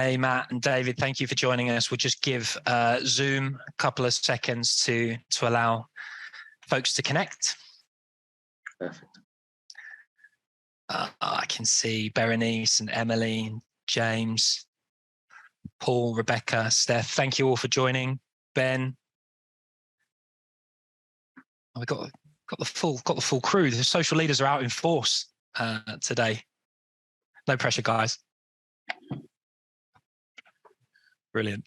Hey, Matt and David, thank you for joining us. We'll just give Zoom a couple of seconds to allow folks to connect. Perfect. I can see Berenice and Emily, James, Paul, Rebecca, Steph. Thank you all for joining. Ben, we've got the full crew. The social leaders are out in force today. No pressure, guys. Brilliant.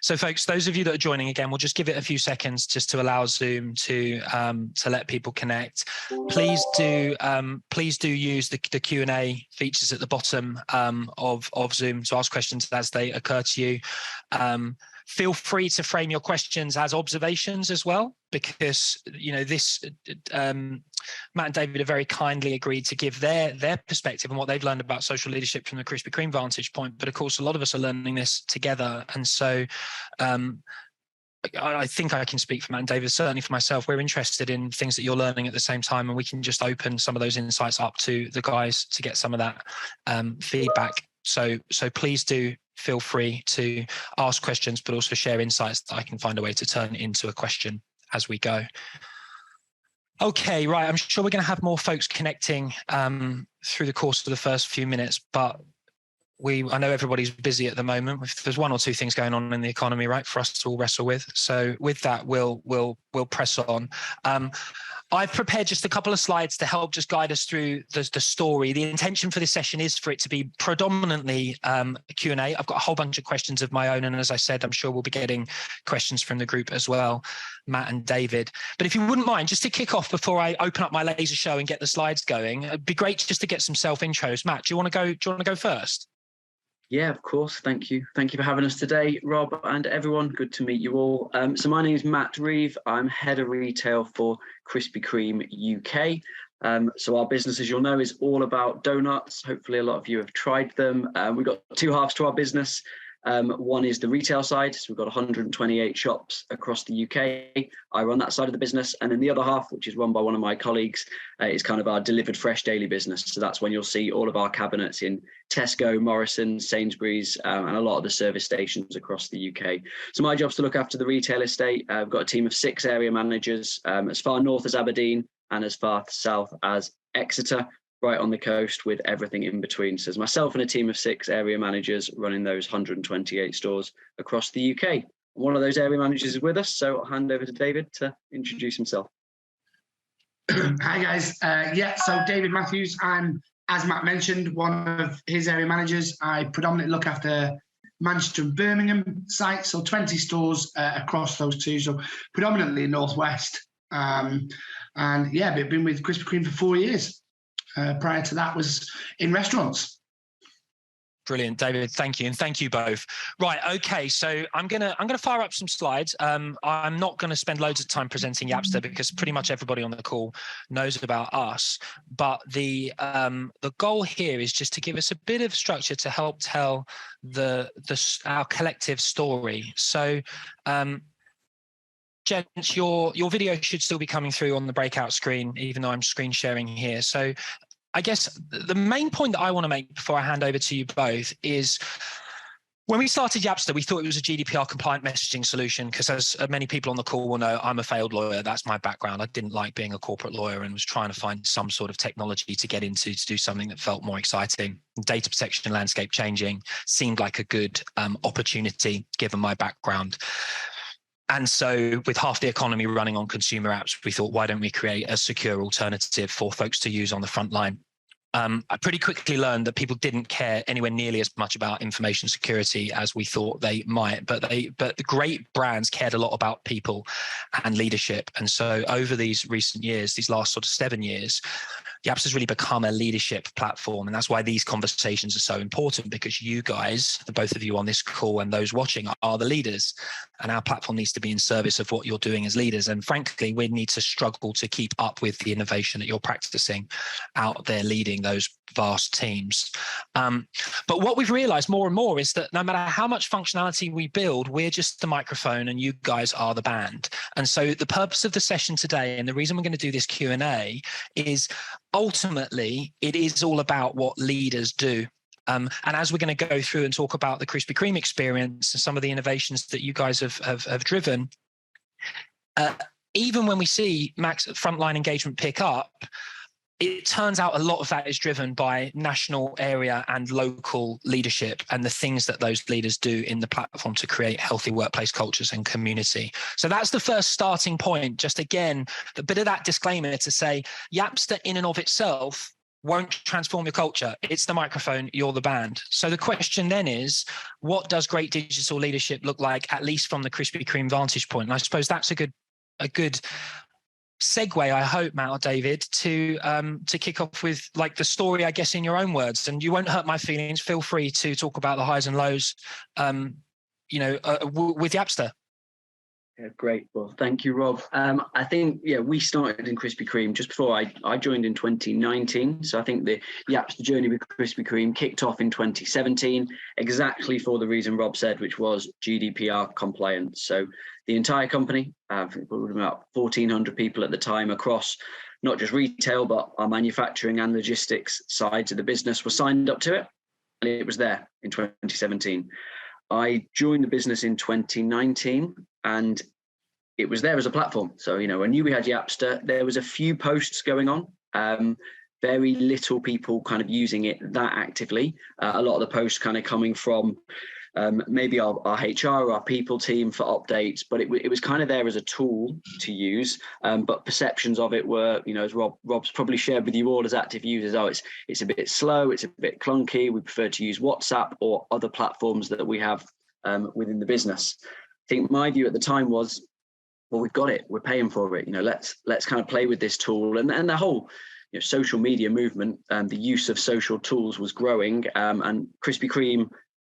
So folks, those of you that are joining again, we'll just give it a few seconds just to allow Zoom to let people connect. Please do use the Q&A features at the bottom of Zoom to ask questions as they occur to you. Feel free to frame your questions as observations as well, because Matt and David have very kindly agreed to give their perspective and what they've learned about social leadership from the Krispy Kreme vantage point. But of course, a lot of us are learning this together, and so I think I can speak for Matt and David. Certainly for myself, we're interested in things that you're learning at the same time, and we can just open some of those insights up to the guys to get some of that feedback. So please do feel free to ask questions, but also share insights that I can find a way to turn into a question as we go. Okay, right. I'm sure we're going to have more folks connecting through the course of the first few minutes, but I know everybody's busy at the moment. There's one or two things going on in the economy, right, for us to all wrestle with. So with that, we'll press on. I've prepared just a couple of slides to help just guide us through the story. The intention for this session is for it to be predominantly a Q&A. I've got a whole bunch of questions of my own, and as I said, I'm sure we'll be getting questions from the group as well, Matt and David. But if you wouldn't mind, just to kick off before I open up my laser show and get the slides going, it'd be great just to get some self-intros. Matt, do you want to go first? Yeah, of course. Thank you. Thank you for having us today, Rob, and everyone. Good to meet you all. So my name is Matt Reeve. I'm head of retail for Krispy Kreme UK. So our business, as you'll know, is all about donuts. Hopefully a lot of you have tried them. We've got two halves to our business. One is the retail side. So we've got 128 shops across the UK. I run that side of the business. And then the other half, which is run by one of my colleagues, is kind of our delivered fresh daily business. So that's when you'll see all of our cabinets in Tesco, Morrisons, Sainsbury's, and a lot of the service stations across the UK. So my job's to look after the retail estate. I've got a team of 6 area managers, as far north as Aberdeen and as far south as Exeter, right on the coast with everything in between. So there's myself and a team of 6 area managers running those 128 stores across the UK. One of those area managers is with us, so I'll hand over to David to introduce himself. Hi guys. So David Matthews. I'm, as Matt mentioned, one of his area managers. I predominantly look after Manchester and Birmingham sites, so 20 stores across those two, so predominantly Northwest. And yeah, I've been with Krispy Kreme for 4 years. Prior to that was in restaurants. Brilliant, David. Thank you, and thank you both. Right, okay. So I'm gonna fire up some slides. I'm not going to spend loads of time presenting Yapster because pretty much everybody on the call knows about us. But the goal here is just to give us a bit of structure to help tell our collective story. So. Gents, your video should still be coming through on the breakout screen, even though I'm screen sharing here. So I guess the main point that I want to make before I hand over to you both is when we started Yapster, we thought it was a GDPR compliant messaging solution because, as many people on the call will know, I'm a failed lawyer. That's my background. I didn't like being a corporate lawyer and was trying to find some sort of technology to get into to do something that felt more exciting. Data protection landscape changing seemed like a good opportunity given my background. And so with half the economy running on consumer apps, we thought, why don't we create a secure alternative for folks to use on the front line? I pretty quickly learned that people didn't care anywhere nearly as much about information security as we thought they might, but the great brands cared a lot about people and leadership. And so over these recent years, these last sort of 7 years, Yapster has really become a leadership platform. And that's why these conversations are so important, because you guys, the both of you on this call and those watching, are the leaders. And our platform needs to be in service of what you're doing as leaders. And frankly, we need to struggle to keep up with the innovation that you're practicing out there leading those vast teams. But what we've realized more and more is that no matter how much functionality we build, we're just the microphone and you guys are the band. And so the purpose of the session today, and the reason we're going to do this Q&A, is ultimately it is all about what leaders do. And as we're going to go through and talk about the Krispy Kreme experience and some of the innovations that you guys have driven, even when we see Max frontline engagement pick up, it turns out a lot of that is driven by national, area and local leadership and the things that those leaders do in the platform to create healthy workplace cultures and community. So that's the first starting point. Just again, a bit of that disclaimer to say Yapster in and of itself won't transform your culture. It's the microphone, you're the band. So the question then is, what does great digital leadership look like, at least from the Krispy Kreme vantage point? And I suppose that's a good segue, I hope, Matt or David, to kick off with like the story, I guess, in your own words. And you won't hurt my feelings. Feel free to talk about the highs and lows, with Yapster. Yeah, great. Well, thank you, Rob. I think, we started in Krispy Kreme just before I joined in 2019. So I think the Yapster journey with Krispy Kreme kicked off in 2017, exactly for the reason Rob said, which was GDPR compliance. So the entire company, I think we were about 1,400 people at the time across not just retail, but our manufacturing and logistics sides of the business were signed up to it. And it was there in 2017. I joined the business in 2019 and it was there as a platform. So, I knew we had Yapster. There was a few posts going on, very little people kind of using it that actively. A lot of the posts kind of coming from maybe our HR or our people team for updates, but it was kind of there as a tool to use. But perceptions of it were, as Rob's probably shared with you all as active users, it's a bit slow, it's a bit clunky. We prefer to use WhatsApp or other platforms that we have within the business. I think my view at the time was, well, we've got it, we're paying for it. Let's kind of play with this tool, and the whole social media movement and the use of social tools was growing. And Krispy Kreme,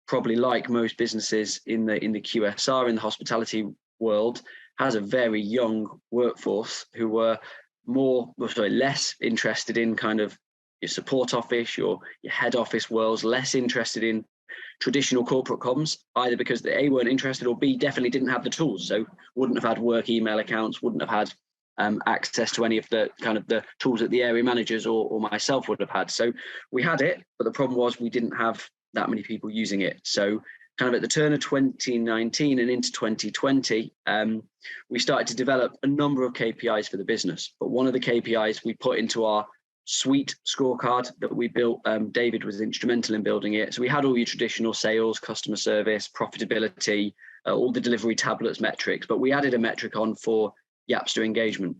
probably like most businesses in the QSR, in the hospitality world, has a very young workforce who were less interested in kind of your support office, your head office worlds, less interested in traditional corporate comms, either because they A, weren't interested, or B, definitely didn't have the tools. So wouldn't have had work email accounts, wouldn't have had access to any of the kind of the tools that the area managers or myself would have had. So we had it, but the problem was we didn't have that many people using it. So kind of at the turn of 2019 and into 2020, we started to develop a number of KPIs for the business. But one of the KPIs we put into our suite scorecard that we built, David was instrumental in building it. So we had all your traditional sales, customer service, profitability, all the delivery tablets metrics, but we added a metric on for Yapster engagement.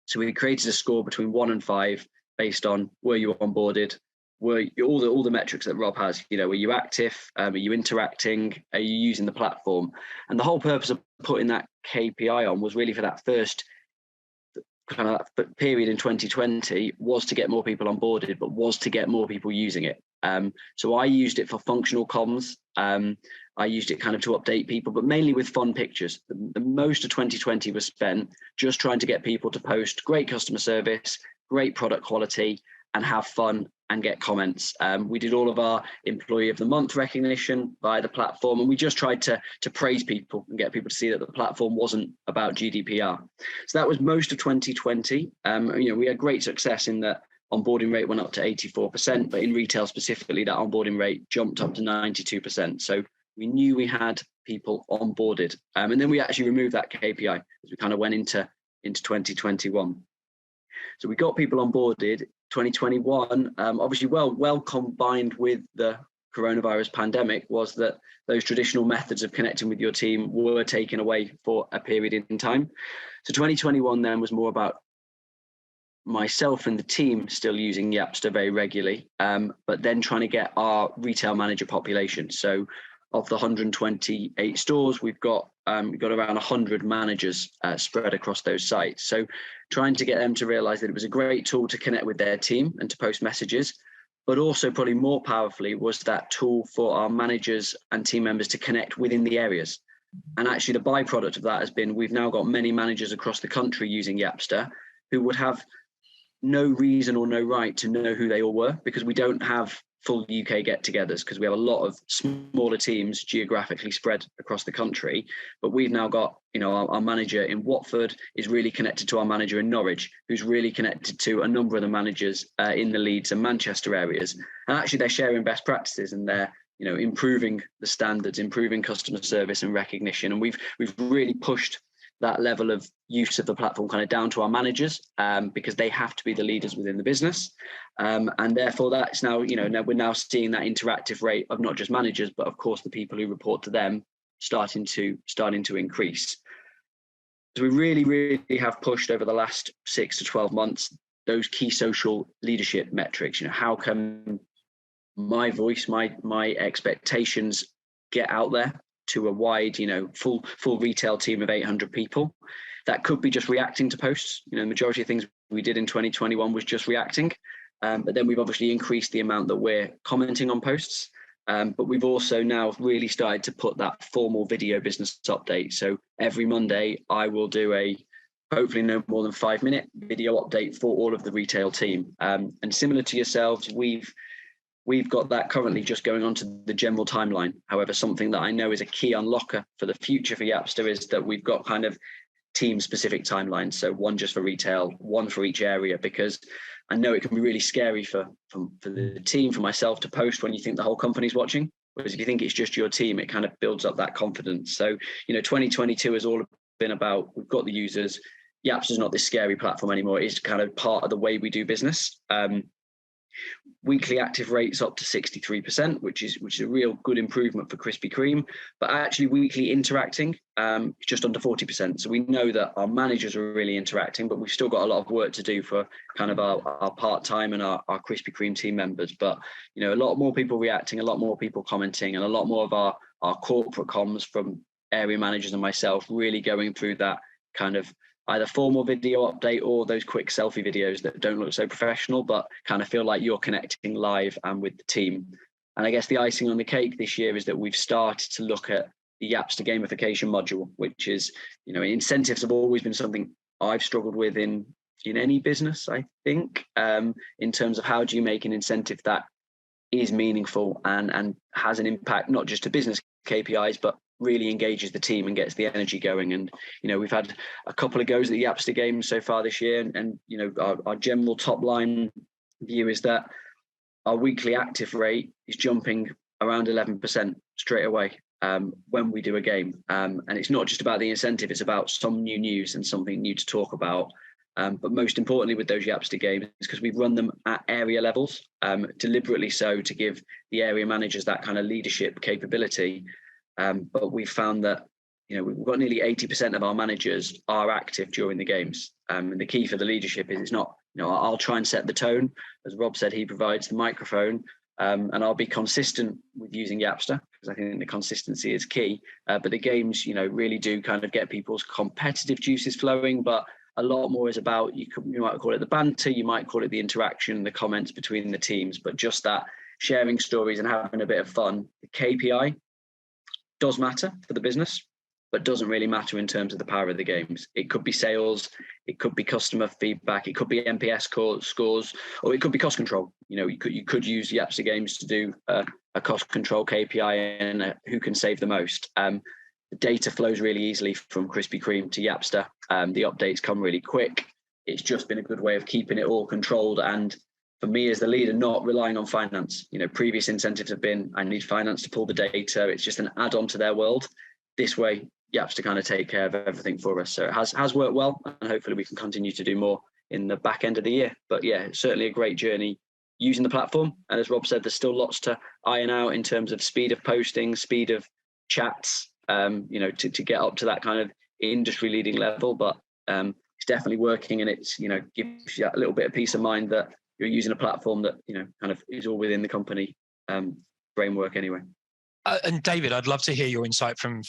So we created a score between 1 and 5 based on, were you onboarded? Were all the metrics that Rob has, were you active? Are you interacting? Are you using the platform? And the whole purpose of putting that KPI on was really for that first kind of that period in 2020 was to get more people onboarded, but was to get more people using it. So I used it for functional comms. I used it kind of to update people, but mainly with fun pictures. The most of 2020 was spent just trying to get people to post great customer service, great product quality, and have fun and get comments. We did all of our employee of the month recognition via the platform, and we just tried to praise people and get people to see that the platform wasn't about GDPR. So that was most of 2020. We had great success in that onboarding rate went up to 84%, but in retail specifically, that onboarding rate jumped up to 92%. So we knew we had people onboarded. And then we actually removed that KPI as we kind of went into 2021. So we got people onboarded. 2021, obviously well combined with the coronavirus pandemic, was that those traditional methods of connecting with your team were taken away for a period in time. So 2021 then was more about myself and the team still using Yapster very regularly, but then trying to get our retail manager population. So of the 128 stores, we've got around 100 managers spread across those sites. So trying to get them to realize that it was a great tool to connect with their team and to post messages, but also probably more powerfully was that tool for our managers and team members to connect within the areas. And actually the byproduct of that has been, we've now got many managers across the country using Yapster who would have no reason or no right to know who they all were, because we don't have full UK get-togethers, because we have a lot of smaller teams geographically spread across the country. But we've now got, our manager in Watford is really connected to our manager in Norwich, who's really connected to a number of the managers in the Leeds and Manchester areas. And actually they're sharing best practices, and they're improving the standards, improving customer service and recognition. And we've really pushed that level of use of the platform kind of down to our managers, because they have to be the leaders within the business. And therefore that's now, we're now seeing that interactive rate of not just managers, but of course the people who report to them starting to increase. So we really, really have pushed over the last 6 to 12 months those key social leadership metrics. How can my voice, my expectations get out there to a wide, full retail team of 800 people? That could be just reacting to posts. The majority of things we did in 2021 was just reacting. But then we've obviously increased the amount that we're commenting on posts. But we've also now really started to put that formal video business update. So every Monday I will do a hopefully no more than 5-minute video update for all of the retail team. And similar to yourselves, we've got that currently just going on to the general timeline. However, something that I know is a key unlocker for the future for Yapster is that we've got kind of team-specific timelines. So one just for retail, one for each area, because I know it can be really scary for the team, for myself to post when you think the whole company's watching. Whereas if you think it's just your team, it kind of builds up that confidence. So, 2022 has all been about, we've got the users. Yapster's not this scary platform anymore. It's kind of part of the way we do business. Weekly active rates up to 63%, which is a real good improvement for Krispy Kreme. But actually weekly interacting, just under 40%. So we know that our managers are really interacting, but we've still got a lot of work to do for kind of our part-time and our Krispy Kreme team members. But, a lot more people reacting, a lot more people commenting, and a lot more of our corporate comms from area managers and myself really going through that kind of either formal video update or those quick selfie videos that don't look so professional, but kind of feel like you're connecting live and with the team. And I guess the icing on the cake this year is that we've started to look at the Yapster gamification module, which is, incentives have always been something I've struggled with in any business, I think, in terms of how do you make an incentive that is meaningful and has an impact, not just to business KPIs, but really engages the team and gets the energy going. And we've had a couple of goes at the Yapster games so far this year, and our general top line view is that our weekly active rate is jumping around 11% straight away when we do a game. And it's not just about the incentive, it's about some new news and something new to talk about. But most importantly with those Yapster games, because we've run them at area levels, deliberately so to give the area managers that kind of leadership capability. But we've found that, we've got nearly 80% of our managers are active during the games. And the key for the leadership is it's not, I'll try and set the tone. As Rob said, he provides the microphone, and I'll be consistent with using Yapster because I think the consistency is key. But the games, really do kind of get people's competitive juices flowing. But a lot more is about, you might call it the banter, you might call it the interaction, the comments between the teams, but just that sharing stories and having a bit of fun. The KPI does matter for the business, but doesn't really matter in terms of the power of the games. It could be sales, it could be customer feedback, it could be NPS scores, or it could be cost control. You could use the Yapster games to do a cost control KPI and who can save the most. The data flows really easily from Krispy Kreme to Yapster. The updates come really quick. It's just been a good way of keeping it all controlled. And for me as the leader, not relying on finance. Previous incentives have been, I need finance to pull the data. It's just an add-on to their world. This way, Yapster kind of take care of everything for us. So it has worked well, and hopefully we can continue to do more in the back end of the year. But yeah, it's certainly a great journey using the platform. And as Rob said, there's still lots to iron out in terms of speed of posting, speed of chats, to get up to that kind of industry leading level. But it's definitely working, and it's, gives you a little bit of peace of mind that you're using a platform that, kind of is all within the company framework anyway. And David, I'd love to hear your insight from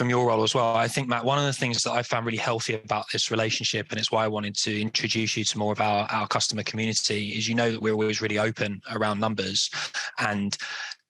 your role as well. I think, Matt, one of the things that I found really healthy about this relationship, and it's why I wanted to introduce you to more of our customer community, is that we're always really open around numbers. And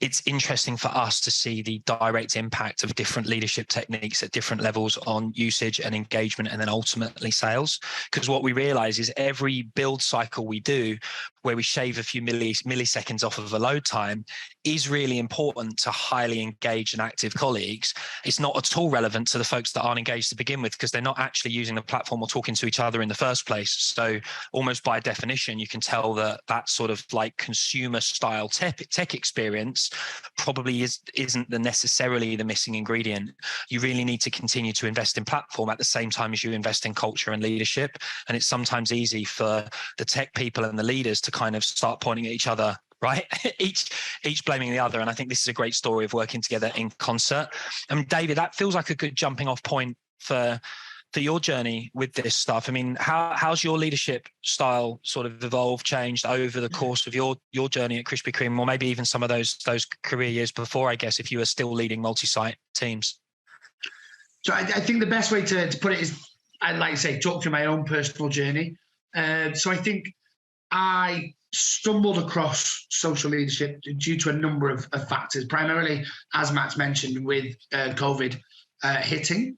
it's interesting for us to see the direct impact of different leadership techniques at different levels on usage and engagement, and then ultimately sales. Because what we realize is every build cycle we do, where we shave a few milliseconds off of a load time is really important to highly engaged and active colleagues. It's not at all relevant to the folks that aren't engaged to begin with, because they're not actually using the platform or talking to each other in the first place. So almost by definition, you can tell that sort of like consumer style tech experience probably isn't necessarily the missing ingredient. You really need to continue to invest in platform at the same time as you invest in culture and leadership. And it's sometimes easy for the tech people and the leaders to kind of start pointing at each other, right? each blaming the other. And I think this is a great story of working together in concert. And David, that feels like a good jumping off point for your journey with this stuff. I mean, how's your leadership style sort of evolved, changed over the course of your journey at Krispy Kreme, or maybe even some of those career years before, I guess, if you were still leading multi-site teams? So I think the best way to put it is, I'd like to say, talk through my own personal journey. So I think I stumbled across social leadership due to a number of factors, primarily, as Matt's mentioned, with COVID hitting.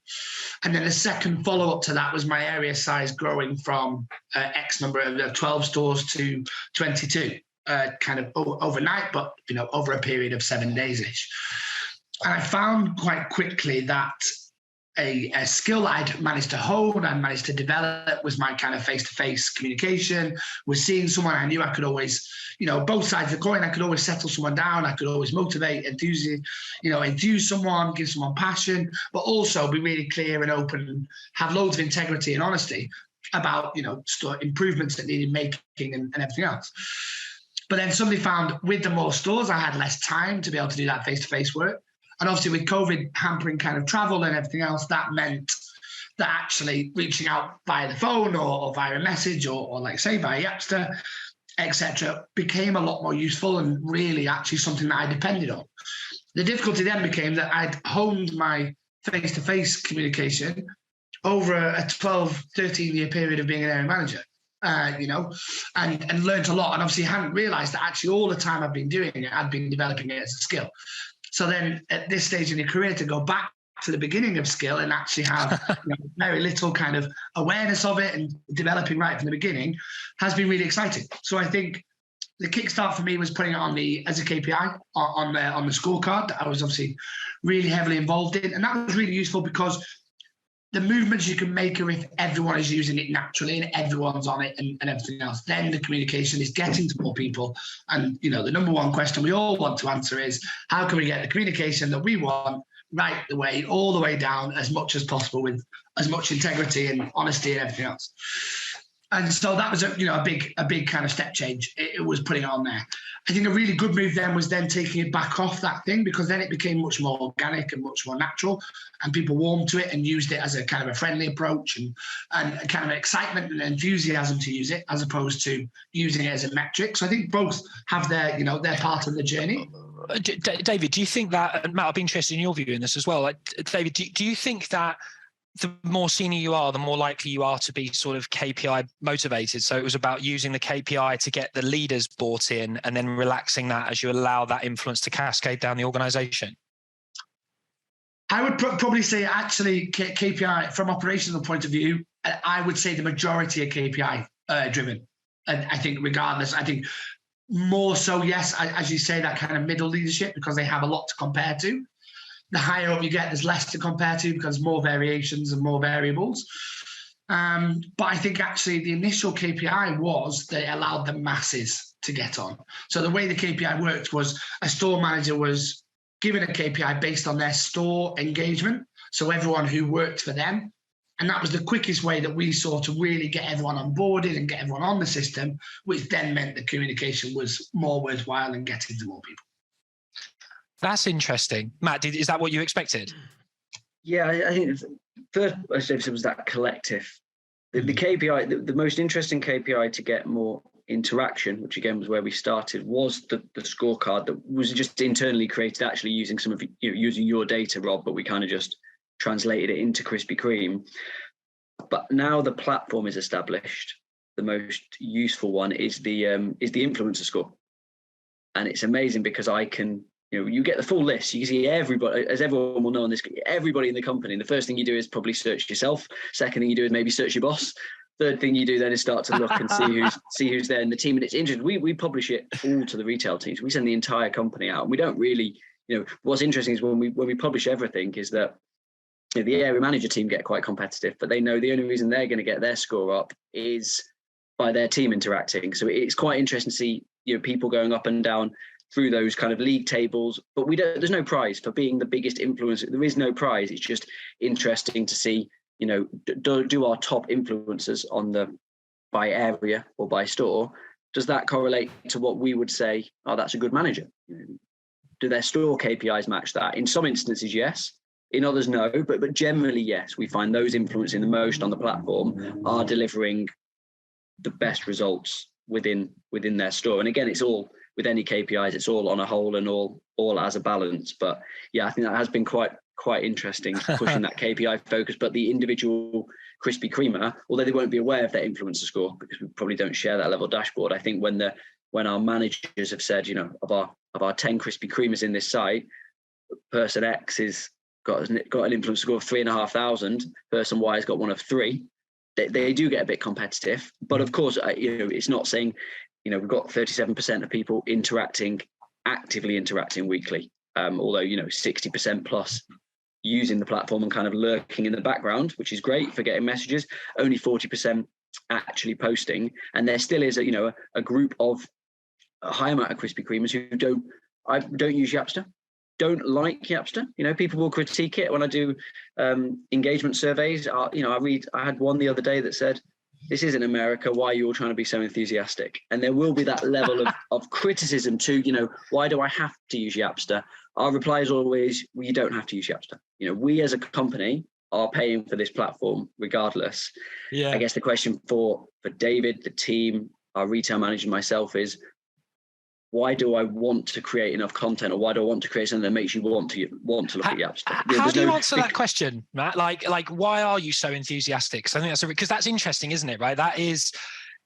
And then the second follow-up to that was my area size growing from X number of 12 stores to 22, kind of overnight, but over a period of 7 days-ish. And I found quite quickly that a skill I'd managed to hone and managed to develop was my kind of face-to-face communication, was seeing someone I knew I could always, both sides of the coin, I could always settle someone down, I could always motivate, enthuse someone, give someone passion, but also be really clear and open and have loads of integrity and honesty about, improvements that needed making and everything else. But then suddenly found with the more stores, I had less time to be able to do that face-to-face work. And obviously with COVID hampering kind of travel and everything else, that meant that actually reaching out via the phone or via a message or like say via Yapster, etc., became a lot more useful and really actually something that I depended on. The difficulty then became that I'd honed my face-to-face communication over a 12, 13-year period of being an area manager. And learned a lot. And obviously hadn't realized that actually all the time I've been doing it, I'd been developing it as a skill. So then at this stage in your career, to go back to the beginning of skill and actually have very little kind of awareness of it and developing right from the beginning has been really exciting. So I think the kickstart for me was putting it as a KPI on the scorecard that I was obviously really heavily involved in. And that was really useful because the movements you can make are if everyone is using it naturally and everyone's on it and everything else. Then the communication is getting to more people. And, the number one question we all want to answer is, how can we get the communication that we want right the way, all the way down as much as possible with as much integrity and honesty and everything else. And so that was a big kind of step change. It was putting it on there. I think a really good move then was then taking it back off that thing, because then it became much more organic and much more natural, and people warmed to it and used it as a kind of a friendly approach and a kind of excitement and enthusiasm to use it, as opposed to using it as a metric. So I think both have their part of the journey. David, do you think that, and Matt, I'll be interested in your view in this as well. David, do you think that the more senior you are, the more likely you are to be sort of KPI motivated? So it was about using the KPI to get the leaders bought in and then relaxing that as you allow that influence to cascade down the organization? I would probably say actually KPI from operational point of view, I would say the majority are KPI driven. And I think regardless, I think more so, yes, as you say, that kind of middle leadership, because they have a lot to compare to. The higher up you get, there's less to compare to because more variations and more variables. But I think actually the initial KPI was that it allowed the masses to get on. So the way the KPI worked was a store manager was given a KPI based on their store engagement. So everyone who worked for them. And that was the quickest way that we saw to really get everyone onboarded and get everyone on the system, which then meant the communication was more worthwhile and getting to more people. That's interesting. Matt, is that what you expected? Yeah, I think first, as Dave said, was that collective. The KPI, the most interesting KPI to get more interaction, which again was where we started, was the scorecard that was just internally created, actually using some of using your data, Rob, but we kind of just translated it into Krispy Kreme. But now the platform is established. The most useful one is the influencer score, and it's amazing because I can. You get the full list. You can see everybody, as everyone will know on this, everybody in the company. And the first thing you do is probably search yourself. Second thing you do is maybe search your boss. third thing you do then is start to look and see who's there in the team. And it's interesting. We publish it all to the retail teams. We send the entire company out. We don't really, what's interesting is when we publish everything is that the area manager team get quite competitive, but they know the only reason they're going to get their score up is by their team interacting. So it's quite interesting to see people going up and down through those kind of league tables, but there's no prize for being the biggest influencer. There is no prize. It's just interesting to see, do our top influencers by area or by store, does that correlate to what we would say, oh, that's a good manager? Do their store KPIs match that? In some instances, yes. In others, no. But generally, yes. We find those influencing the most on the platform are delivering the best results within their store. And again, it's all with any KPIs, it's all on a whole and all as a balance. But yeah, I think that has been quite interesting, pushing that KPI focus. But the individual Krispy Kremer, although they won't be aware of their influencer score because we probably don't share that level dashboard, I think when our managers have said, of our 10 Krispy Kremers in this site, person X is got an influencer score of 3,500, person Y has got one of 3. They do get a bit competitive, but of course, it's not saying, we've got 37% of people actively interacting weekly. Although 60% plus using the platform and kind of lurking in the background, which is great for getting messages. Only 40% actually posting, and there still is a group of a high amount of Krispy Kremers who don't use Yapster. Don't like Yapster. People will critique it when I do engagement surveys. I had one the other day that said, "This isn't America. Why are you all trying to be so enthusiastic?" And there will be that level of criticism to, why do I have to use Yapster? Our reply is always, well, you don't have to use Yapster. We as a company are paying for this platform regardless. Yeah. I guess the question for David, the team, our retail manager, and myself is, why do I want to create enough content, or why do I want to create something that makes you want to look at Yapster? How do you answer that question, Matt? Like, why are you so enthusiastic? Because I think because that's interesting, isn't it? Right?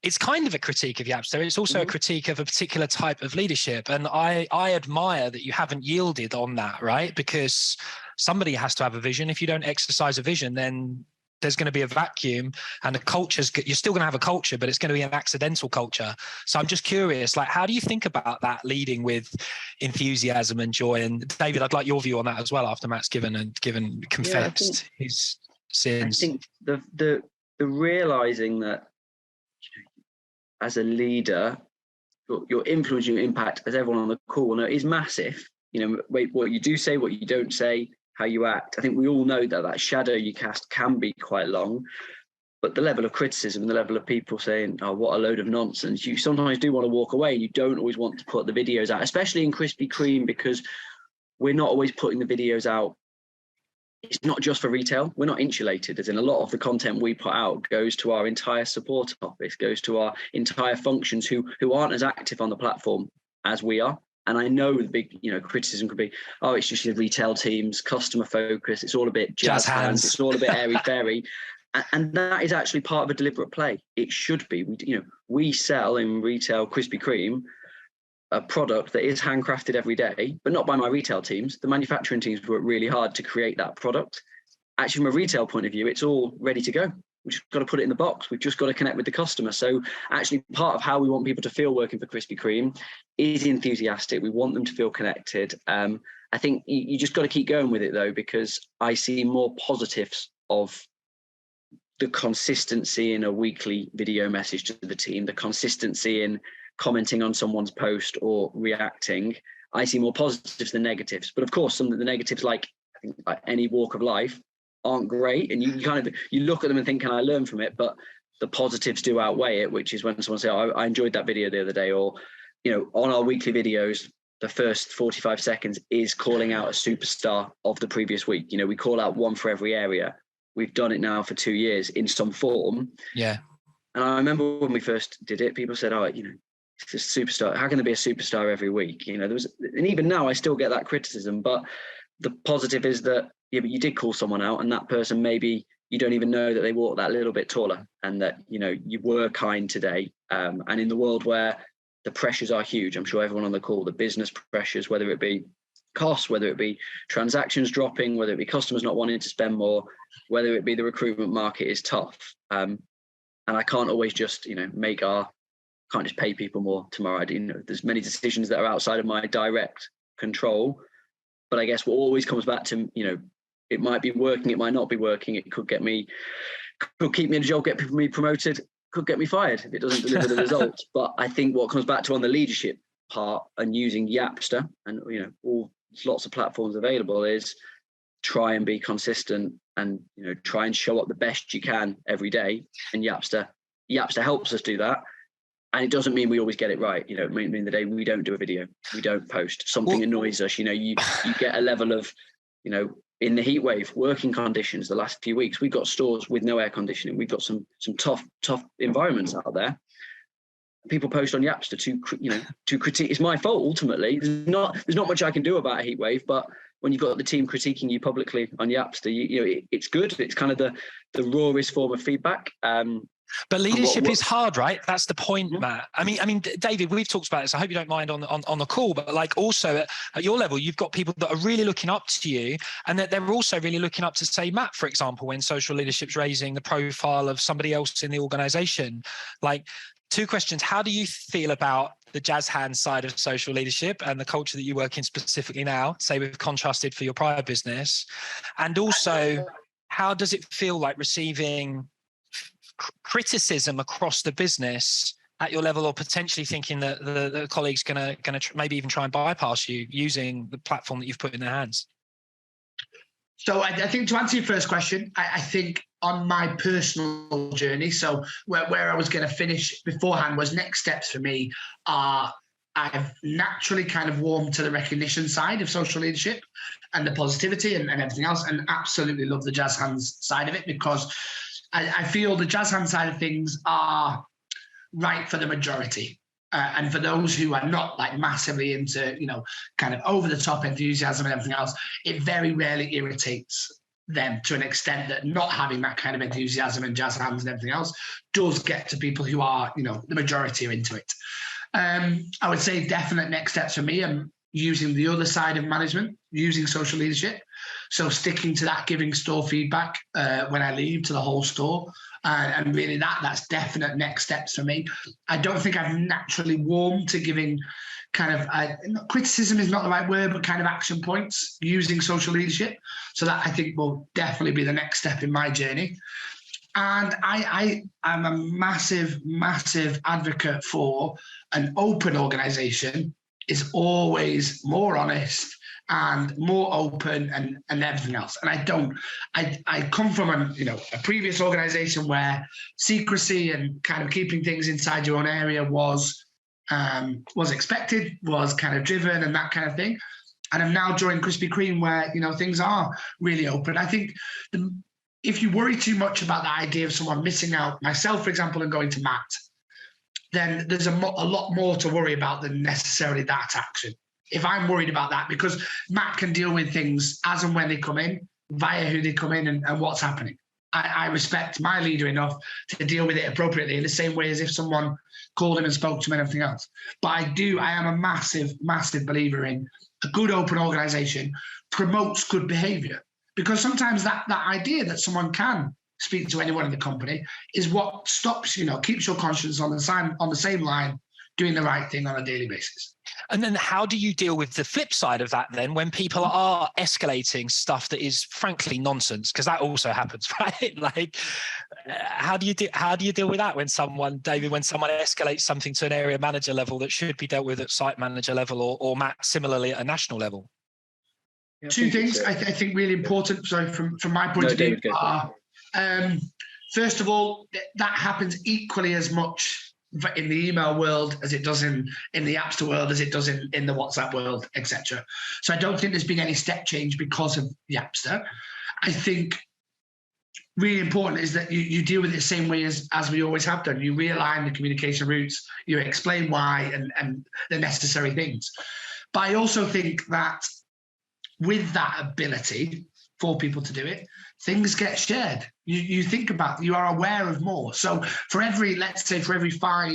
It's kind of a critique of Yapster. It's also a critique of a particular type of leadership, and I admire that you haven't yielded on that, right? Because somebody has to have a vision. If you don't exercise a vision, then there's going to be a vacuum, and you're still going to have a culture, but it's going to be an accidental culture. So I'm just curious, how do you think about that leading with enthusiasm and joy? And David, I'd like your view on that as well after Matt's confessed his sins. I think the realizing that as a leader, your influence, your impact, as everyone on the call will know, is massive. What you do say, what you don't say, how you act. I think we all know that shadow you cast can be quite long, but the level of criticism and the level of people saying, "Oh, what a load of nonsense," you sometimes do want to walk away, and you don't always want to put the videos out, especially in Krispy Kreme, because we're not always putting the videos out. It's not just for retail. We're not insulated, as in a lot of the content we put out goes to our entire support office, goes to our entire functions who aren't as active on the platform as we are. And I know the big, criticism could be, oh, it's just your retail teams, customer focus. It's all a bit jazz hands. It's all a bit airy fairy. And that is actually part of a deliberate play. It should be. We sell in retail Krispy Kreme a product that is handcrafted every day, but not by my retail teams. The manufacturing teams work really hard to create that product. Actually, from a retail point of view, it's all ready to go. We've just got to put it in the box. We've just got to connect with the customer. So actually part of how we want people to feel working for Krispy Kreme is enthusiastic. We want them to feel connected. I think you just got to keep going with it though, because I see more positives of the consistency in a weekly video message to the team, the consistency in commenting on someone's post or reacting. I see more positives than negatives. But of course, some of the negatives, like any walk of life, aren't great, and you look at them and think, can I learn from it? But the positives do outweigh it, which is when someone says, oh, I enjoyed that video the other day, or on our weekly videos, the first 45 seconds is calling out a superstar of the previous week. We call out one for every area. We've done it now for 2 years in some form. Yeah. And I remember when we first did it, people said, oh, it's a superstar. How can there be a superstar every week? And even now I still get that criticism, but the positive is that, but you did call someone out, and that person, maybe you don't even know that they walked that little bit taller, and that, you were kind today. And in the world where the pressures are huge, I'm sure everyone on the call, the business pressures, whether it be costs, whether it be transactions dropping, whether it be customers not wanting to spend more, whether it be the recruitment market is tough. and I can't always just, can't just pay people more tomorrow. There's many decisions that are outside of my direct control, but I guess what always comes back to, it might be working, it might not be working. It could keep me in a job, get me promoted, could get me fired if it doesn't deliver the results. But I think what comes back to on the leadership part and using Yapster and, lots of platforms available is try and be consistent and, try and show up the best you can every day. And Yapster helps us do that. And it doesn't mean we always get it right. It may mean the day we don't do a video, we don't post, something annoys us. You get a level of, in the heat wave, working conditions the last few weeks, we've got stores with no air conditioning. We've got some tough environments out there. People post on Yapster to critique. It's my fault ultimately. There's not much I can do about a heat wave, but when you've got the team critiquing you publicly on Yapster, it's good. It's kind of the rawest form of feedback. But leadership is hard, right? That's the point, Matt. I mean, David, we've talked about this. I hope you don't mind on the call, but like also at your level, you've got people that are really looking up to you, and that they're also really looking up to, say, Matt, for example, when social leadership's raising the profile of somebody else in the organization. Like, 2 questions. How do you feel about the jazz hands side of social leadership and the culture that you work in specifically now, say we've contrasted for your prior business? And also, how does it feel like receiving criticism across the business at your level, or potentially thinking that the colleagues going to maybe even try and bypass you using the platform that you've put in their hands? So I think to answer your first question, I think on my personal journey, so where I was going to finish beforehand was next steps for me are I've naturally kind of warmed to the recognition side of social leadership and the positivity and everything else, and absolutely love the jazz hands side of it, because I feel the jazz hand side of things are right for the majority. And for those who are not like massively into, kind of over the top enthusiasm and everything else, it very rarely irritates them to an extent that not having that kind of enthusiasm and jazz hands and everything else does get to people who are, the majority are into it. I would say definite next steps for me and using the other side of management, using social leadership. So sticking to that, giving store feedback when I leave to the whole store. And really that's definite next steps for me. I don't think I've naturally warmed to giving kind of, criticism is not the right word, but kind of action points using social leadership. So that I think will definitely be the next step in my journey. And I am a massive, massive advocate for an open organization is always more honest and more open and everything else. And I come from a previous organization where secrecy and kind of keeping things inside your own area was expected, was kind of driven and that kind of thing. And I'm now joined Krispy Kreme where, things are really open. I think if you worry too much about the idea of someone missing out, myself, for example, and going to Matt, then there's a lot more to worry about than necessarily that action. If I'm worried about that, because Matt can deal with things as and when they come in, via who they come in and what's happening. I respect my leader enough to deal with it appropriately in the same way as if someone called him and spoke to him and everything else. But I am a massive, massive believer in a good open organization promotes good behavior. Because sometimes that idea that someone can speak to anyone in the company is what stops, keeps your conscience on the same line, doing the right thing on a daily basis. And then how do you deal with the flip side of that then when people are escalating stuff that is frankly nonsense? Because that also happens, right? Like, how do you deal with that when someone escalates something to an area manager level that should be dealt with at site manager level or Matt similarly at a national level? Yeah, 2 things I think really important. So from my point of view are, first of all, that happens equally as much in the email world as it does in the Appster world, as it does in the WhatsApp world, etc. So I don't think there's been any step change because of the Appster. I think really important is that you deal with it the same way as we always have done. You realign the communication routes, you explain why and the necessary things. But I also think that with that ability for people to do it, things get shared. You think about, you are aware of more. So for every 5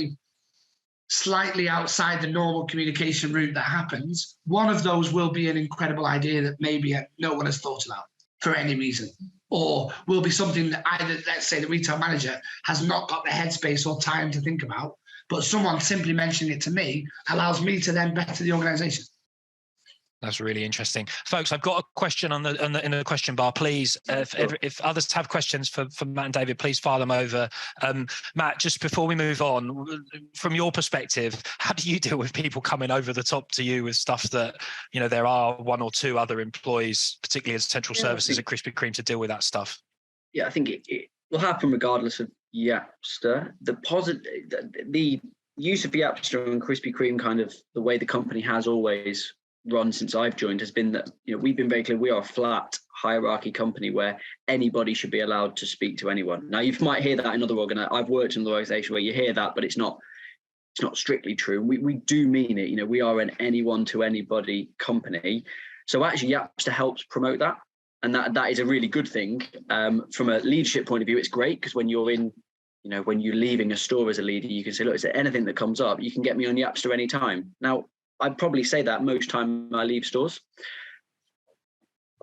slightly outside the normal communication route that happens, one of those will be an incredible idea that maybe no one has thought about. for any reason, or will be something that either, let's say, the retail manager has not got the headspace or time to think about, but someone simply mentioning it to me allows me to then better the organisation. That's really interesting, folks. I've got a question in the question bar. Please, if others have questions for Matt and David, please fire them over. Matt, just before we move on, from your perspective, how do you deal with people coming over the top to you with stuff that, you know, there are one or two other employees, particularly as central services at Krispy Kreme, to deal with that stuff? Yeah, I think it will happen regardless of Yapster. The use of Yapster and Krispy Kreme, kind of the way the company has always run since I've joined, has been that, you know, we've been very clear we are a flat hierarchy company where anybody should be allowed to speak to anyone. Now, you might hear that in other organizations. I've worked in an organization where you hear that, but it's not strictly true. We do mean it. You know, we are an anyone to anybody company. So actually Yapster helps promote that. And that is a really good thing. From a leadership point of view, it's great because when you're leaving a store as a leader, you can say, look, is there anything that comes up? You can get me on Yapster anytime. Now, I'd probably say that most time I leave stores,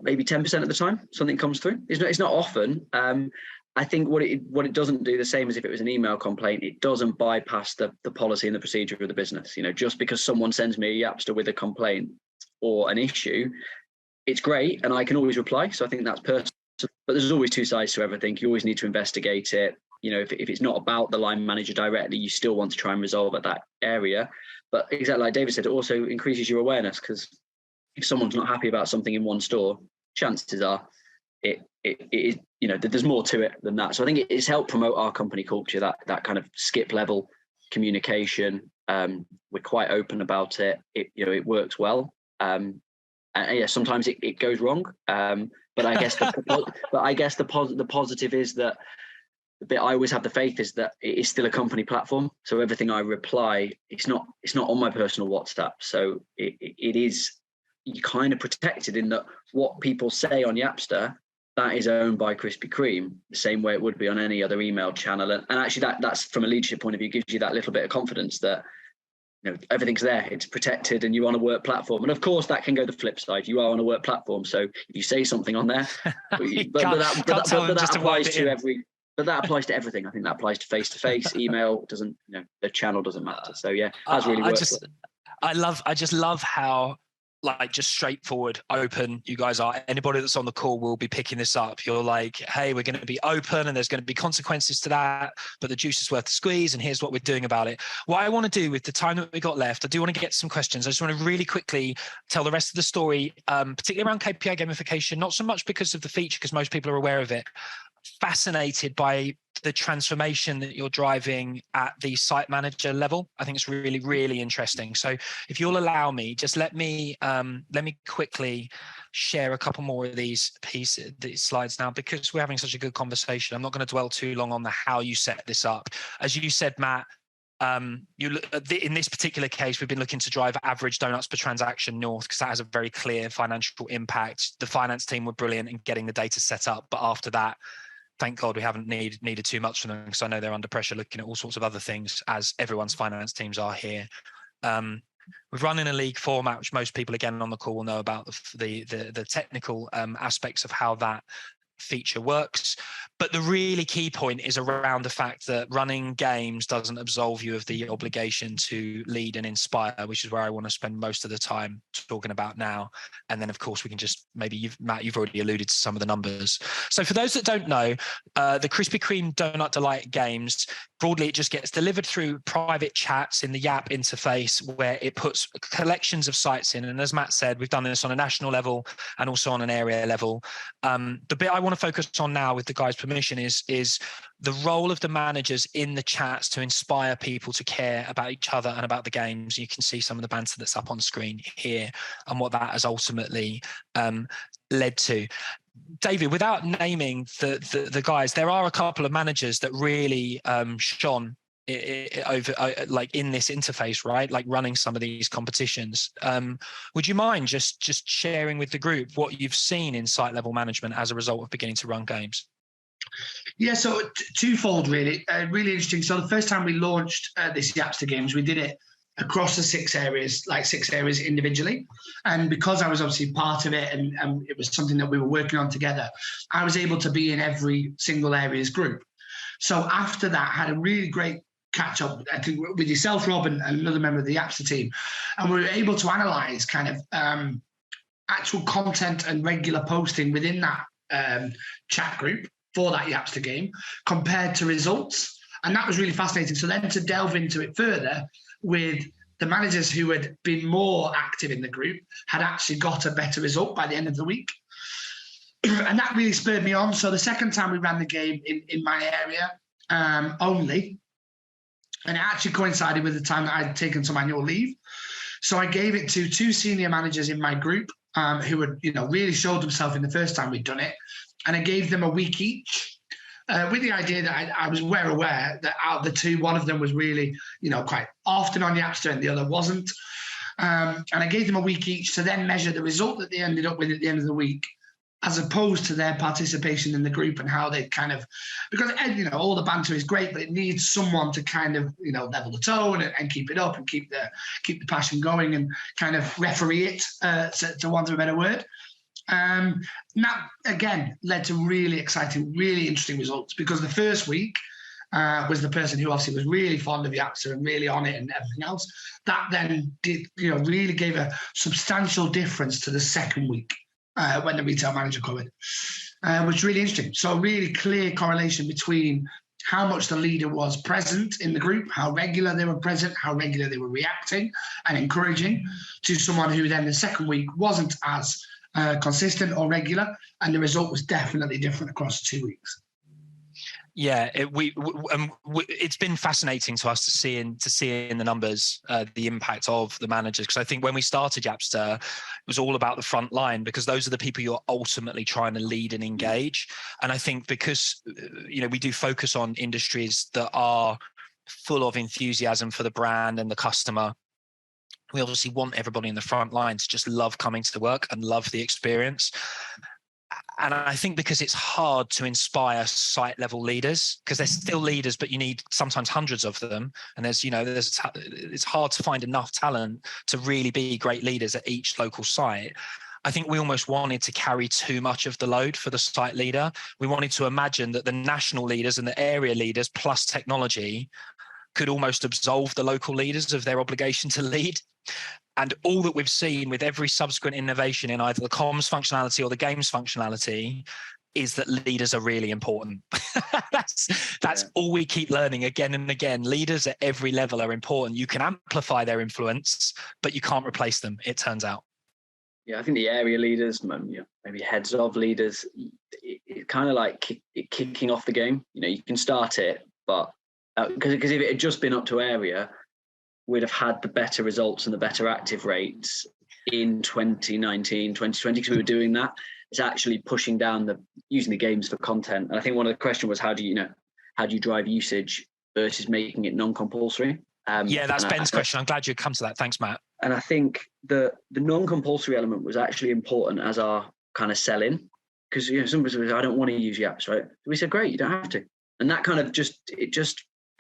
maybe 10% of the time something comes through. It's not often. I think what it doesn't do, the same as if it was an email complaint, it doesn't bypass the policy and the procedure of the business. You know, just because someone sends me a Yapster with a complaint or an issue, it's great and I can always reply. So I think that's personal. But there's always two sides to everything. You always need to investigate it. You know, if it's not about the line manager directly, you still want to try and resolve at that area. But exactly like David said, it also increases your awareness, because if someone's not happy about something in one store, chances are it is, you know, there's more to it than that. So I think it's helped promote our company culture, that kind of skip level communication. We're quite open about it. It works well. And yeah, sometimes it goes wrong. But I guess the positive is that the bit I always have the faith is that it is still a company platform. So everything I reply, it's not on my personal WhatsApp. So it is, you kind of protected in that what people say on Yapster, that is owned by Krispy Kreme, the same way it would be on any other email channel. And actually that's from a leadership point of view, gives you that little bit of confidence that, you know, everything's there, it's protected, and you're on a work platform. And of course that can go the flip side. You are on a work platform. So if you say something on there, But that applies to everything. I think that applies to face-to-face, email doesn't, you know, the channel doesn't matter. So yeah, that's really worked. I just love how, like, just straightforward, open you guys are. Anybody that's on the call will be picking this up. You're like, hey, we're going to be open and there's going to be consequences to that, but the juice is worth the squeeze and here's what we're doing about it. What I want to do with the time that we got left, I do want to get some questions. I just want to really quickly tell the rest of the story, particularly around KPI gamification, not so much because of the feature, because most people are aware of it. Fascinated by the transformation that you're driving at the site manager level. I think it's really, really interesting. So if you'll allow me, just let me quickly share a couple more of these slides now, because we're having such a good conversation. I'm not going to dwell too long on the how you set this up. As you said, Matt, in this particular case, we've been looking to drive average donuts per transaction north, because that has a very clear financial impact. The finance team were brilliant in getting the data set up, but after that, thank God we haven't needed too much from them, because I know they're under pressure looking at all sorts of other things, as everyone's finance teams are here. We've run in a league format, which most people, again, on the call will know about the technical aspects of how that feature works. But the really key point is around the fact that running games doesn't absolve you of the obligation to lead and inspire, which is where I want to spend most of the time talking about now. And then, of course, we can just Matt, you've already alluded to some of the numbers. So for those that don't know, the Krispy Kreme Donut Delight games, broadly, it just gets delivered through private chats in the Yap interface, where it puts collections of sites in. And as Matt said, we've done this on a national level and also on an area level. The bit I want to focus on now, with the guys' permission, is the role of the managers in the chats to inspire people to care about each other and about the games. You can see some of the banter that's up on screen here and what that has ultimately led to. David, without naming the guys, there are a couple of managers that really shone over like in this interface, right? Like running some of these competitions. Would you mind just sharing with the group what you've seen in site level management as a result of beginning to run games? Yeah, so twofold really. Really interesting. So the first time we launched this Yapster Games, we did it across the 6 areas, like 6 areas individually. And because I was obviously part of it and it was something that we were working on together, I was able to be in every single areas group. So after that, I had a really great catch up, I think, with yourself, Rob, and another member of the Yapster team. And we were able to analyze kind of actual content and regular posting within that chat group for that Yapster game compared to results. And that was really fascinating. So then to delve into it further with the managers who had been more active in the group had actually got a better result by the end of the week. And that really spurred me on. So the second time we ran the game in my area only, and it actually coincided with the time that I'd taken some annual leave. So I gave it to 2 senior managers in my group who had, really showed themselves in the first time we'd done it. And I gave them a week each with the idea that I was well aware that out of the 2, one of them was really, quite often on Yapster and the other wasn't. And I gave them a week each to then measure the result that they ended up with at the end of the week, as opposed to their participation in the group and how they kind of, because, all the banter is great, but it needs someone to kind of, level the tone and keep it up and keep the passion going and kind of referee it, to want of a better word. And that, again, led to really exciting, really interesting results, because the first week was the person who obviously was really fond of Yapster and really on it and everything else. That then did, really gave a substantial difference to the second week. When the retail manager covered, which is really interesting. So a really clear correlation between how much the leader was present in the group, how regular they were present, how regular they were reacting and encouraging, to someone who then the second week wasn't as consistent or regular, and the result was definitely different across 2 weeks. Yeah, it's been fascinating to us to see in the numbers the impact of the managers, because I think when we started Yapster, it was all about the front line, because those are the people you're ultimately trying to lead and engage. And I think because we do focus on industries that are full of enthusiasm for the brand and the customer, we obviously want everybody in the front line to just love coming to work and love the experience. And I think because it's hard to inspire site level leaders, because they're still leaders, but you need sometimes hundreds of them. And it's hard to find enough talent to really be great leaders at each local site. I think we almost wanted to carry too much of the load for the site leader. We wanted to imagine that the national leaders and the area leaders plus technology could almost absolve the local leaders of their obligation to lead. And all that we've seen with every subsequent innovation in either the comms functionality or the games functionality is that leaders are really important. That's all we keep learning again and again. Leaders at every level are important. You can amplify their influence, but you can't replace them, it turns out. Yeah, I think the area leaders, maybe heads of leaders, it's kind of like kicking off the game. You can start it, but because if it had just been up to area, we'd have had the better results and the better active rates in 2019, 2020, because we were doing that. It's actually pushing down using the games for content. And I think one of the questions was, how do you drive usage versus making it non-compulsory? That's Ben's question. I'm glad you come to that. Thanks, Matt. And I think the non-compulsory element was actually important as our kind of sell-in, because somebody said, I don't want to use Yaps, right? We said, great, you don't have to. And that kind of just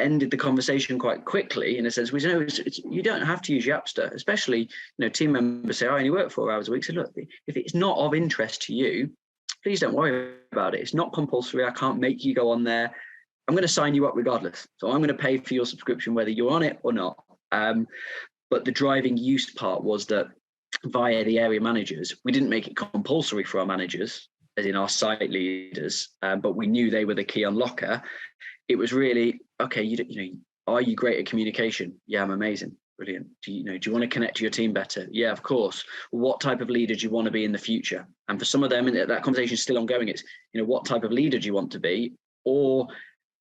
ended the conversation quite quickly, in a sense. We said, no, you don't have to use Yapster, especially, team members say, I only work 4 hours a week. So look, if it's not of interest to you, please don't worry about it. It's not compulsory. I can't make you go on there. I'm going to sign you up regardless. So I'm going to pay for your subscription, whether you're on it or not. But the driving use part was that via the area managers, we didn't make it compulsory for our managers, as in our site leaders, but we knew they were the key unlocker. It was really, okay, are you great at communication? Yeah, I'm amazing. Brilliant. Do you want to connect to your team better? Yeah, of course. What type of leader do you want to be in the future? And for some of them, and that conversation is still ongoing, it's, what type of leader do you want to be? Or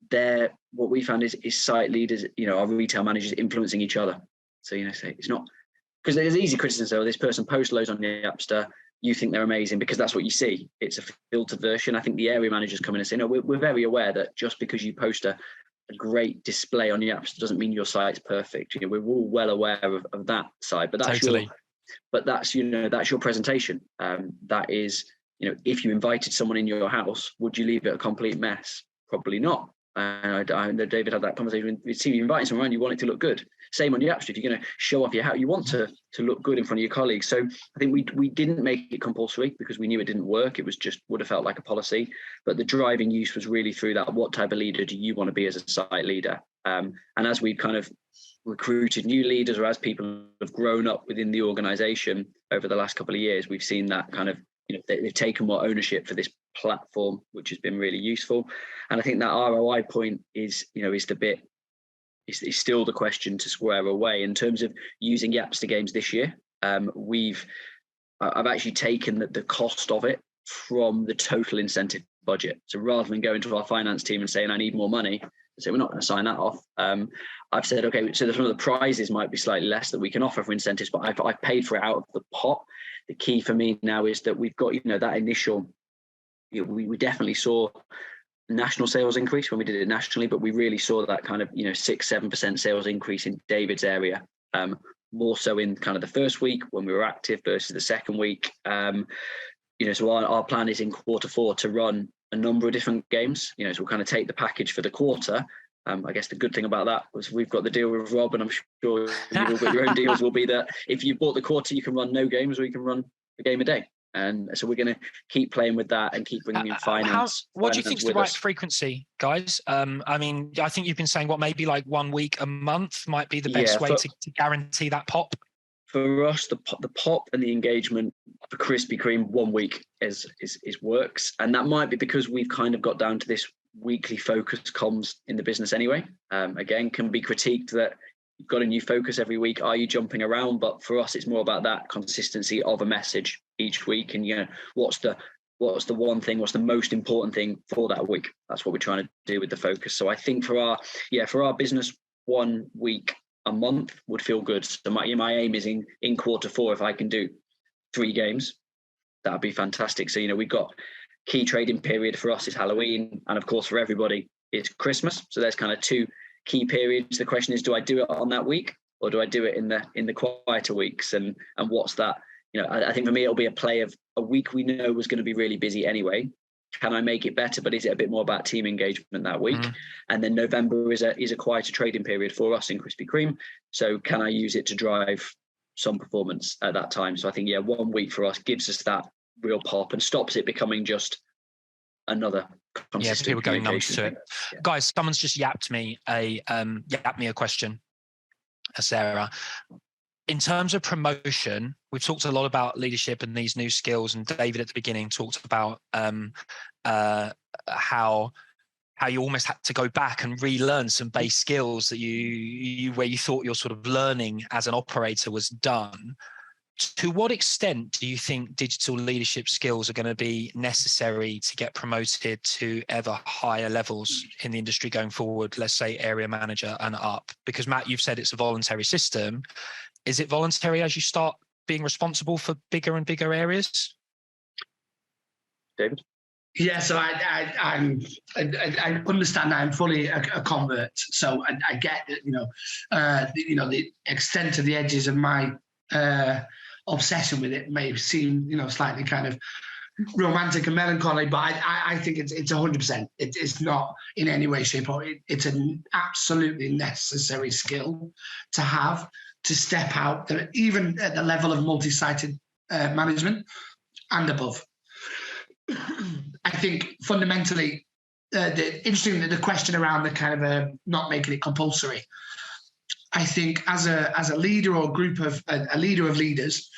what we found is site leaders, our retail managers influencing each other. So, say it's not, because there's easy criticism. So this person posts loads on the Yapster, you think they're amazing because that's what you see. It's a filtered version. I think the area managers come in and say, no, we're very aware that just because you post a great display on the apps doesn't mean your site's perfect. We're all well aware of that side, but that's totally. That's your presentation. That is, if you invited someone in your house, would you leave it a complete mess? Probably not. And I know David had that conversation with Steve. You're inviting someone around, you want it to look good. Same on your App Store. If you're going to show off your hat, you want to look good in front of your colleagues. So I think we didn't make it compulsory because we knew it didn't work. It was just would have felt like a policy. But the driving use was really through that. What type of leader do you want to be as a site leader? And as we've kind of recruited new leaders, or as people have grown up within the organisation over the last couple of years, we've seen that kind of, they've taken more ownership for this platform, which has been really useful. And I think that ROI point is the bit, is still the question to square away in terms of using Yapster games this year. I've actually taken the cost of it from the total incentive budget. So rather than going to our finance team and saying, I need more money, I say, we're not going to sign that off. I've said, okay, so some of the prizes might be slightly less that we can offer for incentives, but I've paid for it out of the pot. The key for me now is that we've got, that initial, we definitely saw national sales increase when we did it nationally, but we really saw that kind of 6-7% sales increase in David's area, more so in kind of the first week when we were active versus the second week. So our plan is in Q4 to run a number of different games. So we'll kind of take the package for the quarter. I guess the good thing about that was we've got the deal with Rob, and I'm sure you've all got your own deals, will be that if you bought the quarter, you can run no games, or you can run a game a day. And so we're going to keep playing with that and keep bringing in finance. What do you think is the right frequency, guys? I think you've been saying maybe like 1 week a month might be the best way to guarantee that pop. For us, the pop and the engagement for Krispy Kreme 1 week is works, and that might be because we've kind of got down to this weekly focus comms in the business anyway. Again, can be critiqued that you've got a new focus every week. Are you jumping around? But for us, it's more about that consistency of a message each week, and what's the one thing, what's the most important thing for that week. That's what we're trying to do with the focus. So I think for our business, 1 week a month would feel good. So my aim is in Q4, if I can do 3 games, that'd be fantastic. So we've got key trading period for us is Halloween, and of course for everybody it's Christmas. So there's kind of 2 key periods. The question is, do I do it on that week, or do I do it in the quieter weeks? And what's that? I think for me it'll be a play of a week we know was going to be really busy anyway. Can I make it better? But is it a bit more about team engagement that week? And then November is a quieter trading period for us in Krispy Kreme. So can I use it to drive some performance at that time? So I think 1 week for us gives us that real pop and stops it becoming just another consistent people going numb to it. Yeah. Guys, someone's just yapped me a question, Sarah. In terms of promotion, we've talked a lot about leadership and these new skills, and David at the beginning talked about how you almost had to go back and relearn some base skills that where you thought your sort of learning as an operator was done. To what extent do you think digital leadership skills are going to be necessary to get promoted to ever higher levels in the industry going forward? Let's say area manager and up, because Matt, you've said it's a voluntary system. Is it voluntary as you start being responsible for bigger and bigger areas? David? Yeah, so I understand I'm fully a convert, so I get that the extent of the edges of my obsession with it may seem slightly kind of romantic and melancholy, but I think it's 100%. It's not in any way, shape, or it's an absolutely necessary skill to have to step out, even at the level of multi-sited management and above. I think fundamentally, the question around the kind of not making it compulsory. I think as a leader or a leader of leaders,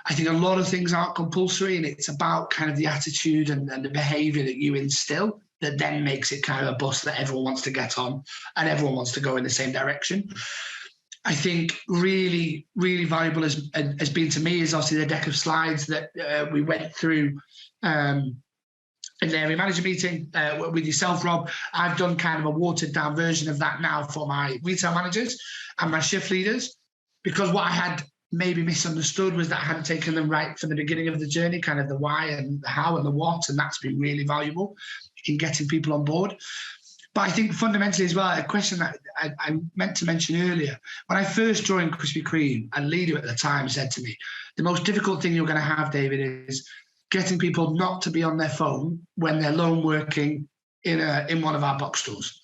I think a lot of things aren't compulsory, and it's about kind of the attitude and the behavior that you instill that then makes it kind of a bus that everyone wants to get on and everyone wants to go in the same direction. I think really, really valuable has been to me is obviously the deck of slides that we went through in the area manager meeting with yourself, Rob. I've done kind of a watered down version of that now for my retail managers and my shift leaders, because what I had maybe misunderstood was that I hadn't taken them right from the beginning of the journey, kind of the why and the how and the what, and that's been really valuable in getting people on board. But I think fundamentally as well, a question that I meant to mention earlier, when I first joined Krispy Kreme, a leader at the time said to me, the most difficult thing you're going to have, David, is getting people not to be on their phone when they're lone working in one of our box stores.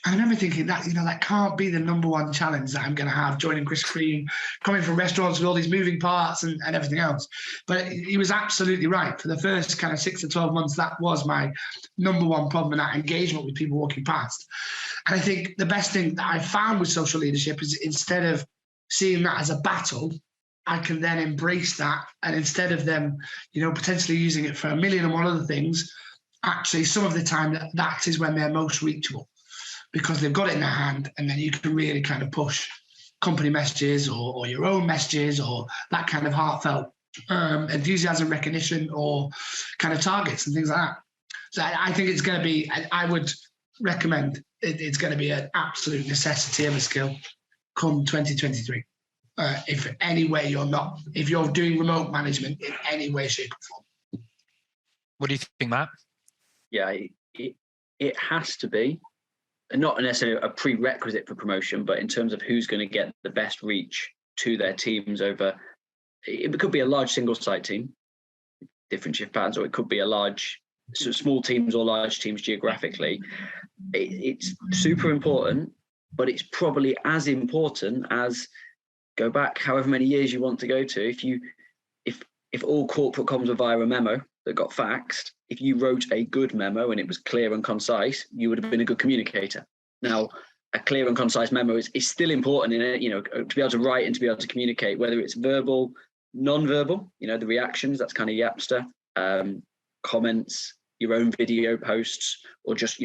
I remember thinking that, that can't be the number one challenge that I'm going to have joining Krispy Kreme, coming from restaurants with all these moving parts and everything else. But he was absolutely right. For the first kind of 6 to 12 months, that was my number one problem, in that engagement with people walking past. And I think the best thing that I found with social leadership is, instead of seeing that as a battle, I can then embrace that. And instead of them, potentially using it for 1,000,001 other things, actually some of the time that is when they're most reachable, because they've got it in their hand, and then you can really kind of push company messages or your own messages, or that kind of heartfelt enthusiasm recognition, or kind of targets and things like that. So I think it's going to be, I would recommend it's going to be an absolute necessity of a skill come 2023. If any way if you're doing remote management in any way, shape or form. What do you think, Matt? Yeah, it has to be. Not necessarily a prerequisite for promotion, but in terms of who's going to get the best reach to their teams over, it could be a large single site team, different shift patterns, or it could be a large, small teams or large teams geographically. It's super important, but it's probably as important as, go back however many years you want to go to. If all corporate comms were via a memo that got faxed, if you wrote a good memo and it was clear and concise, you would have been a good communicator. Now, a clear and concise memo is still important in it, to be able to write and to be able to communicate, whether it's verbal, non-verbal, the reactions, that's kind of Yapster, comments, your own video posts, or just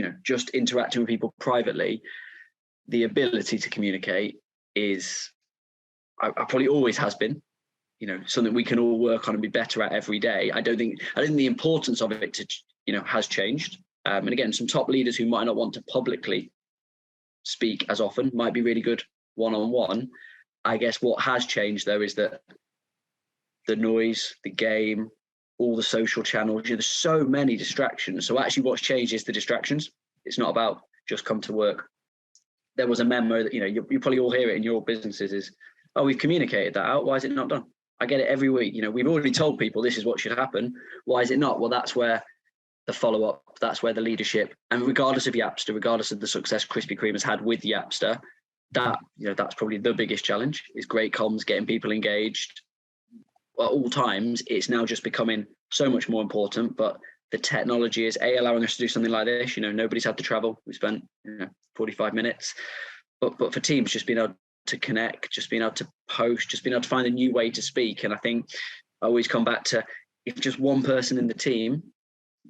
interacting with people privately. The ability to communicate is, I probably always has been, something we can all work on and be better at every day. I don't think the importance of it has changed. And again, some top leaders who might not want to publicly speak as often might be really good one-on-one. I guess what has changed though is that the noise, the game, all the social channels, there's so many distractions. So actually what's changed is the distractions. It's not about just come to work. There was a memo that, you probably all hear it in your businesses is, oh, we've communicated that out. Why is it not done? I get it every week. We've already told people this is what should happen. Why is it not? Well, that's where the follow-up, that's where the leadership, and regardless of Yapster, regardless of the success Krispy Kreme has had with Yapster, that's probably the biggest challenge, is great comms, getting people engaged at all times. It's now just becoming so much more important, but the technology is allowing us to do something like this. Nobody's had to travel. We spent 45 minutes, but for teams, just being able to connect, just being able to post, just being able to find a new way to speak. And I think I always come back to, if just one person in the team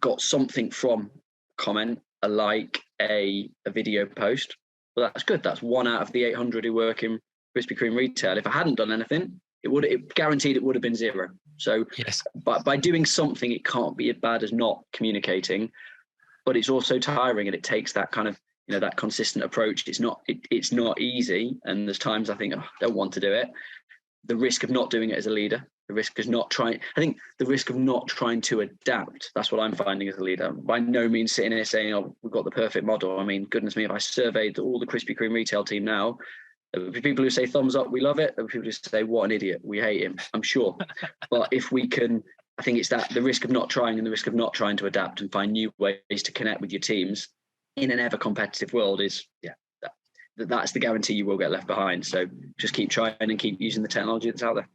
got something from a comment, a like, a video post, well, that's good. That's 1 out of the 800 who work in Krispy Kreme retail. If I hadn't done anything, it guaranteed it would have been 0. So yes, by doing something, it can't be as bad as not communicating, but it's also tiring, and it takes that kind of, that consistent approach. It's not easy. And there's times I think, I don't want to do it. The risk of not doing it as a leader, the risk is not trying. I think the risk of not trying to adapt, that's what I'm finding as a leader. By no means sitting here saying, oh, we've got the perfect model. I mean, goodness me, if I surveyed all the Krispy Kreme retail team now, there would be people who say thumbs up, we love it. There would be people who say, what an idiot, we hate him, I'm sure. But if we can, I think it's that the risk of not trying and the risk of not trying to adapt and find new ways to connect with your teams in an ever competitive world is, that's the guarantee you will get left behind. So just keep trying and keep using the technology that's out there.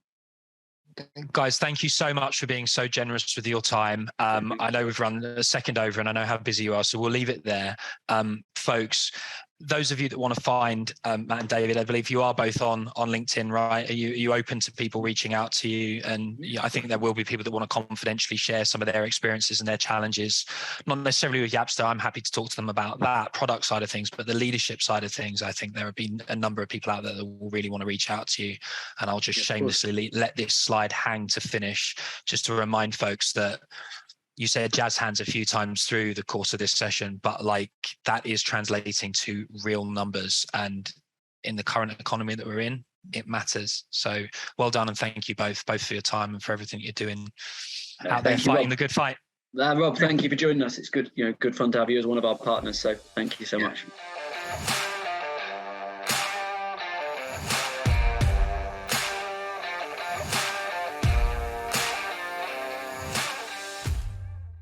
Guys, thank you so much for being so generous with your time. I know we've run a second over and I know how busy you are, so we'll leave it there. Folks, those of you that want to find Matt and David, I believe you are both on LinkedIn, right? Are you open to people reaching out to you? And I think there will be people that want to confidentially share some of their experiences and their challenges, not necessarily with Yapster. I'm happy to talk to them about that product side of things, but the leadership side of things, I think there have been a number of people out there that will really want to reach out to you. And I'll just shamelessly let this slide hang to finish, just to remind folks that you said jazz hands a few times through the course of this session, but that is translating to real numbers. And in the current economy that we're in, it matters. So well done. And thank you both for your time and for everything you're doing out there fighting the good fight. Rob, thank you for joining us. It's good, good fun to have you as one of our partners. So thank you so much.